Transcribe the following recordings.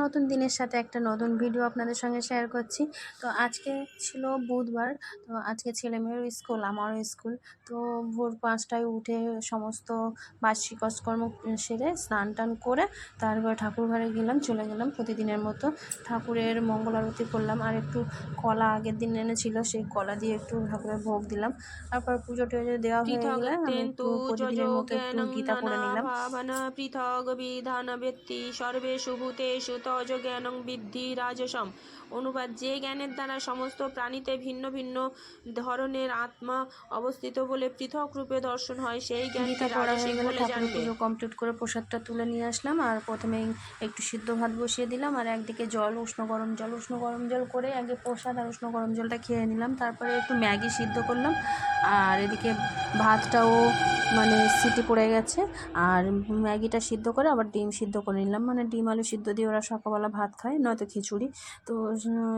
নতুন দিনের সাথে একটা নতুন ভিডিও আপনাদের সঙ্গে শেয়ার করছি। তো আজকে ছিল বুধবার। তো আজকে ছেলেমেয়েরও স্কুল, আমারও স্কুল। তো ভোর ৫টায় উঠে সমস্ত বার্ষিক কাজকর্ম সেরে স্নান টান করে তারপর ঠাকুর ঘরে চলে গেলাম প্রতিদিনের মতো। ঠাকুরের মঙ্গল আরতি করলাম, আর একটু কলা আগের দিন এনেছিল, সেই কলা দিয়ে একটু ঠাকুরের ভোগ দিলাম। তারপর পুজো টুজো দেওয়া হয়ে গেলে আমি একটু পৃথগত্যেন্তু প্রতিদিনের মতো একটু যযোজ্ঞানং গীতা পড়ে নানা নিলাম। ভাবনা পৃথগ বিধানব্যক্তি সর্বেষু ভূতেষু তজ্জ্ঞানং বিদ্ধি রাজসম। অনুবাদ: যে জ্ঞানের দ্বারা সমস্ত প্রাণীতে ভিন্ন ভিন্ন ধরনের আত্মা অবস্থিত বলে পৃথক রূপে দর্শন হয়, সেই জ্ঞানকে গীতা পড়া হয়ে রাজসিক গেলে বলে ঠাকুরের জানবে। পুজো কমপ্লিট করে প্রসাদটা তুলে নিয়ে আসলাম। আর প্রথমেই একটু সিদ্ধ ভাত বসিয়ে দিলাম, আর একদিকে উষ্ণ গরম জল করে আগে প্রসাদ আর উষ্ণ গরম জলটা খেয়ে নিলাম। তারপরে একটু ম্যাগি সিদ্ধ করলাম, আর এদিকে ভাতটাও মানে সিটি পড়ে গেছে। আর ম্যাগিটা সিদ্ধ করে আবার ডিম সিদ্ধ করে নিলাম, মানে ডিম আলু সিদ্ধ দিয়ে ওরা সকালবেলা ভাত খায়, নয়তো খিচুড়ি। তো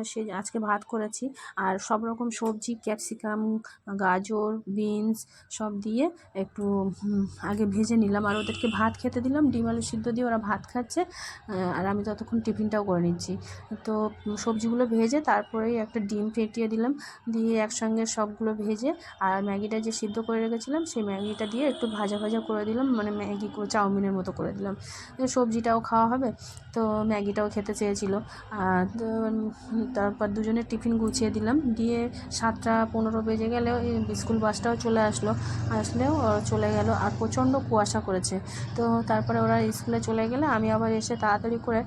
সে আজকে ভাত করেছি। আর সব রকম সবজি, ক্যাপসিকাম, গাজর, বিনস সব দিয়ে একটু আগে ভেজে নিলাম, আর ওদেরকে ভাত খেতে দিলাম। ডিম আলু সিদ্ধ দিয়ে ওরা ভাত খাচ্ছে, আর আমি ততক্ষণ টিফিনটাও করে নিচ্ছি। তো সবজিগুলো ভেজে তারপরেই একটা ডিম ফেটিয়ে দিলাম, দিয়ে একসঙ্গে সবগুলো ভেজে আর ম্যাগিটা যে সিদ্ধ করে রেখেছিলাম সেই ম্যাগিটা দিয়ে একটু ভাজা ভাজা করে দিলাম, মানে ম্যাগি চাউমিনের মতো করে দিলাম। সবজিটাও খাওয়া হবে, তো ম্যাগিটাও খেতে চেয়েছিল। তো তারপর দুজনের টিফিন গুছিয়ে দিলাম, দিয়ে 7টা 15 বেজে গেলে স্কুল বাসটাও আসলেও চলে গেল। আর প্রচণ্ড কুয়াশা করেছে। তো তারপরে ওরা স্কুলে চলে গেলে আমি আবার এসে তাড়াতাড়ি করে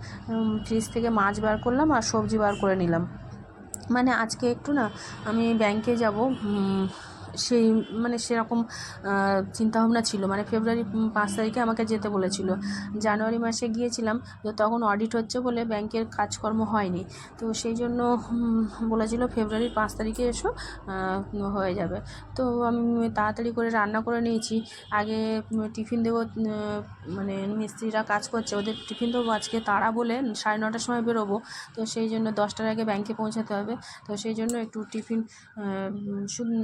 ফ্রিজ থেকে মাছ বার করলাম আর সবজি বার করে নিলাম। মানে আজকে একটু না আমি ব্যাংকে যাব, সেই মানে সেরকম চিন্তাভাবনা ছিল। মানে ফেব্রুয়ারি 5 তারিখে আমাকে যেতে বলেছিল। জানুয়ারি মাসে গিয়েছিলাম, তো তখন অডিট হচ্ছে বলে ব্যাংকের কাজকর্ম হয়নি। তো সেই জন্য বলেছিল ফেব্রুয়ারির 5 তারিখে এসো, হয়ে যাবে। তো আমি তাড়াতাড়ি করে রান্না করে নিয়েছি। আগে টিফিন দেবো, মানে মিস্ত্রিরা কাজ করছে, ওদের টিফিন দেবো আজকে। তারা বলে 9:30টার সময় বেরোবো, তো সেই জন্য 10টার আগে ব্যাংকে পৌঁছাতে হবে। তো সেই জন্য একটু টিফিন শুধু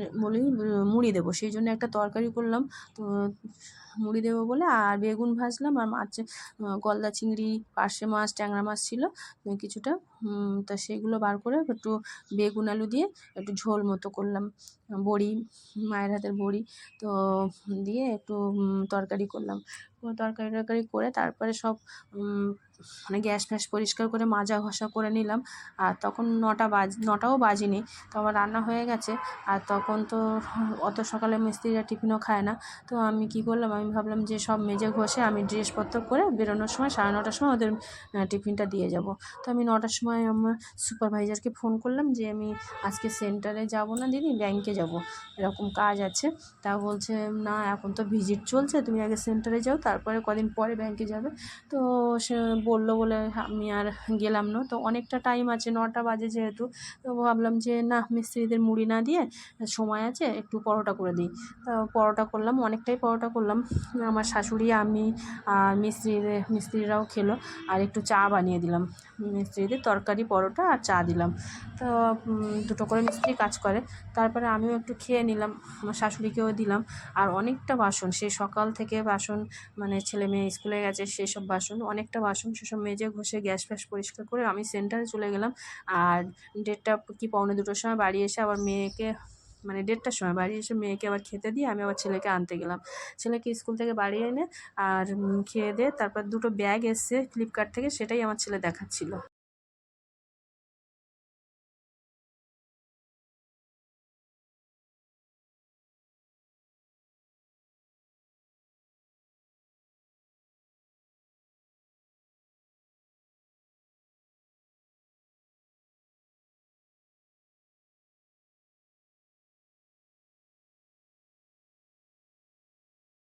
মুড়ি দেবো, সেই জন্য একটা তরকারি করলাম। তো মুড়ি দেবো বলে আর বেগুন ভাজলাম, আর মাছ গলদা চিংড়ি, পার্শে মাছ, ট্যাংরা মাছ ছিল কিছুটা। তা সেগুলো বার করে একটু বেগুন আলু দিয়ে একটু ঝোল মতো করলাম। বড়ি, মায়ের হাতের বড়ি তো দিয়ে একটু তরকারি করলাম। তরকারি করে তারপরে সব মানে গ্যাস ফ্যাস পরিষ্কার করে মাজা ঘষা করে নিলাম। আর তখন 9টাও বাজেনি, তো আমার রান্না হয়ে গেছে। আর তখন তো অত সকালে মিস্ত্রিরা টিফিনও খায় না। তো আমি কী করলাম, আমি ভাবলাম যে সব মেজে ঘষে আমি ড্রেসপত্র করে বেরোনোর সময় 9:30টার সময় ওদের টিফিনটা দিয়ে যাব। তো আমি 9টার সময় আমার সুপারভাইজারকে ফোন করলাম যে আমি আজকে সেন্টারে যাব না দিদি, ব্যাংকে যাব, এরকম কাজ আছে। তা বলছে না, এখন তো ভিজিট চলছে, তুমি আগে সেন্টারে যাও, তারপরে কদিন পরে ব্যাংকে যাবে। তো সে বললো বলে আমি আর গেলাম না। তো অনেকটা টাইম আছে, 9টা বাজে যেহেতু। তো ভাবলাম যে না, মিস্ত্রিদের মুড়ি না দিয়ে সময় আছে, একটু পরোটা করে দিই। তো পরোটা করলাম, অনেকটাই পরোটা করলাম। আমার শাশুড়ি, আমি আর মিস্ত্রিরাও খেলো। আর একটু চা বানিয়ে দিলাম মিস্ত্রিদের, তরকারি, পরোটা আর চা দিলাম। তো 2টো করে মিস্ত্রি কাজ করে। তারপরে আমিও একটু খেয়ে নিলাম, আমার শাশুড়িকেও দিলাম। আর অনেকটা বাসন, সেই সকাল থেকে বাসন, মানে ছেলে মেয়ে স্কুলে গেছে সেসব বাসন, অনেকটা বাসন, সেসব মেজে ঘষে গ্যাস ফ্যাস পরিষ্কার করে আমি সেন্টারে চলে গেলাম। আর 1:30 কি 1:45-2টোর সময় বাড়ি এসে আবার মেয়েকে, মানে 1:30টার সময় বাড়ি এসে মেয়েকে আবার খেতে দিয়ে আমি আবার ছেলেকে আনতে গেলাম। ছেলেকে স্কুল থেকে বাড়ি এনে আর খেয়ে দিয়ে তারপর 2টো ব্যাগ এসছে ফ্লিপকার্ট থেকে, সেটাই আমার ছেলে দেখাচ্ছিল।